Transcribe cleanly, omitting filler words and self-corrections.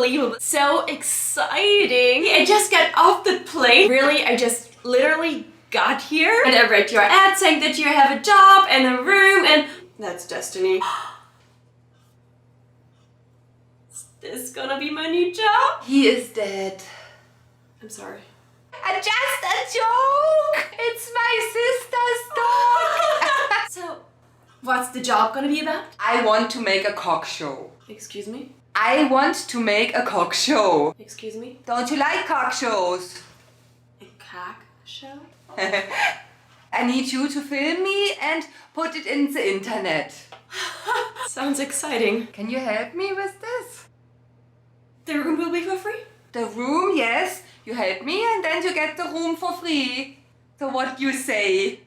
unbelievable. So exciting. I just got off the plane. Really, I just literally got here and I read your ad saying that you have a job and a room and that's destiny. Is this gonna be my new job? He is dead. I'm sorry. Just a joke! It's my sister's dog! So, what's the job gonna be about? I want to make a cock show. Excuse me? I want to make a cock show. Excuse me? Don't you like cock shows? A cock show? I need you to film me and put it in the internet. Sounds exciting. Can you help me with this? The room will be for free? The room, yes. You help me and then you get the room for free. So what you say?